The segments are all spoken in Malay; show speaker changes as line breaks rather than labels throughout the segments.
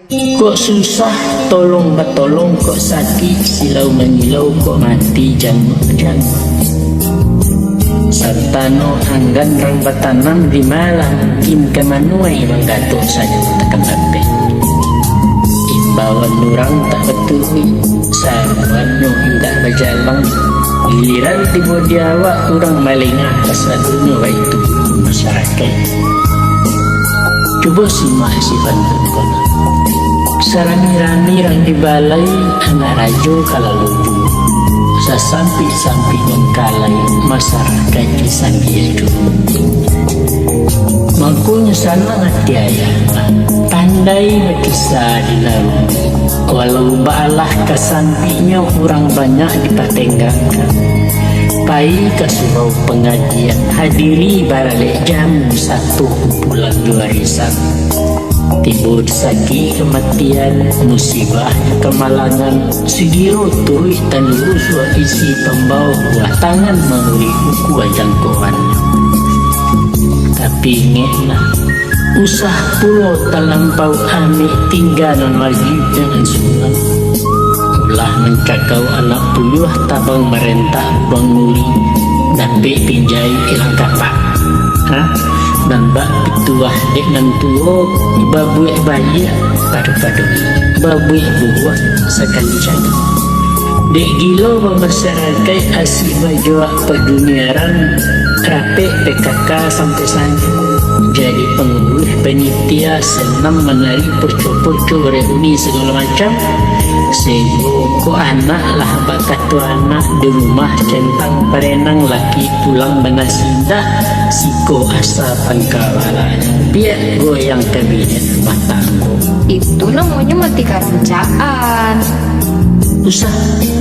Kok susah tolong batolong, kok sakit silau mengilau, kok mati jangan sartano anggan rang batanam di malang kim kemanuai manggato saja tekan ape imbauan nurang tak betui saruan no hendak berjalan giliran tiba diawa kurang malingah kasadunya itu masyarakat. Coba simak si pantun kono sarani-rani rang di balai anak rajo kala luju sasampi-sampi mengkalai masyarakat kisah itu mangkunya sana ngatiaya pandai berkisah di lalu walau balah kesampinya kurang banyak dipatenggakan pai ke surau pengajian hadiri barale jam 1 kumpulan warisan timbul sakit kematian musibah kemalangan sigiro turut tanurus wa isi pembawa buah tangan menguri buku jangkauannya tapi ngena usah pulau terlampau amik tinggalan wajib dengan sunnah ulah mencakau anak puluh tabang merentah banguli dampe pinjai ilang kapak dan bak pituah dek nantuo babuik bayi padu-padu babuik buah sekali jadi dek gilo masyarakat asik bajuak peduniaran rapek PKK sampai sana jadi pengurus penitia senam menari poco-poco reuni segala macam sego anak lah bakat tu anak di rumah centang perenang laki pulang benasinda siko asa pangkawalan biar goyang kabinet rumah tangga
itu namanya mati kerjaan
usah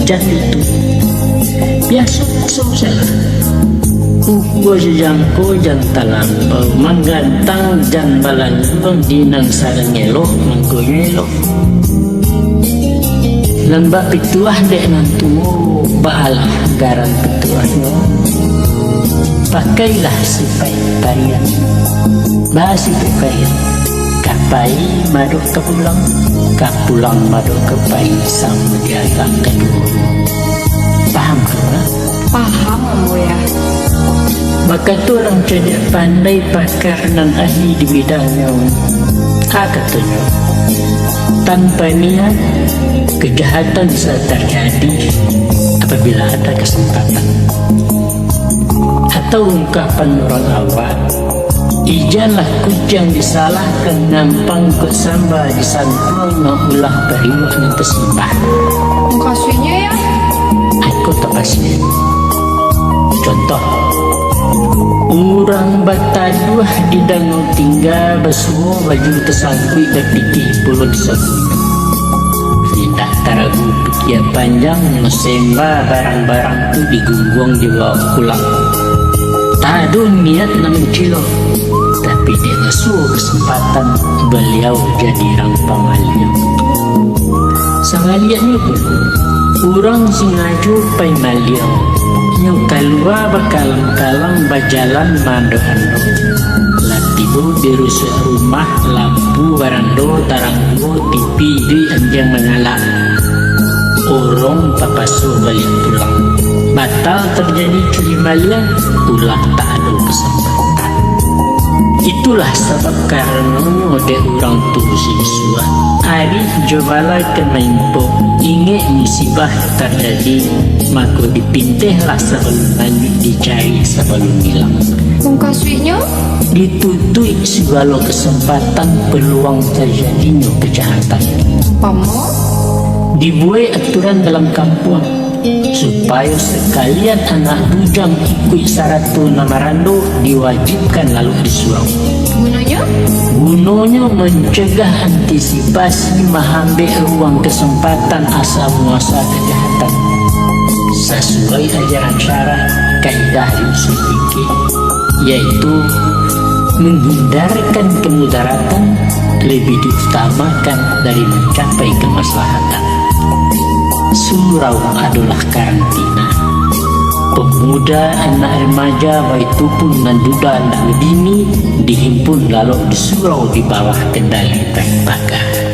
jadi itu biasa susah Ugo jangko jan talampau manggantang jan balangkong dinang sarangelo manggoyelo dan bak pituah dek nantuo baalah garan pituahnya pakailah si payah basi payah kapai maduk kapulang maduk kepai sama diagak kedua paham kan?
Paham Ambo ya.
Maka tu orang cerdik pandai pakar dan ahli di bidangnya. Katanya tanpa niat kejahatan bisa terjadi apabila ada kesempatan atau ungkapan orang awam ijalah kujang disalahkan nampang kesamba disantuang ulah periwah dan tersibah
Kasihnya ya
aku tak kasih contoh orang bataduah di danau tinggal bersuah baju tersangkui berpikir pulau disangkui tidak teragu pikir panjang ngesemba barang-barang tu digunggung dibawa pulang tak ada niat nak mencilo tapi dia ngesuh kesempatan beliau jadi rangpangannya sangaliannya pun orang singaju pai maliau yang keluar berkalang-kalang berjalan mando-ando latibu di rusak rumah lampu barando taranggo tipi di anjang menyala orang papasu balik pulang batal terjadi curi malian ulah tak ada kesempatan itulah sebab karena ada orang tu siswa Arif jobala kemaimpo ingat musibah terjadi maka dipintihlah sebelum lanjut dicari sebelum hilang
kasihnya
ditutui segala kesempatan peluang terjadinya kejahatan
Pamo
dibuat aturan dalam kampung supaya sekalian anak bujang ikut syarat namarando diwajibkan lalu disuruh gunanya mencegah antisipasi mengambil ruang kesempatan asal muasal kejahatan sesuai ajaran syarah kaidah usul fikih yaitu menghindarkan kemudaratan lebih diutamakan dari mencapai kemaslahatan. Surau adalah karantina. Pemuda, anak remaja, baik itu pun nanduda anak bedini dihimpun lalu di surau di bawah kendali pembaga.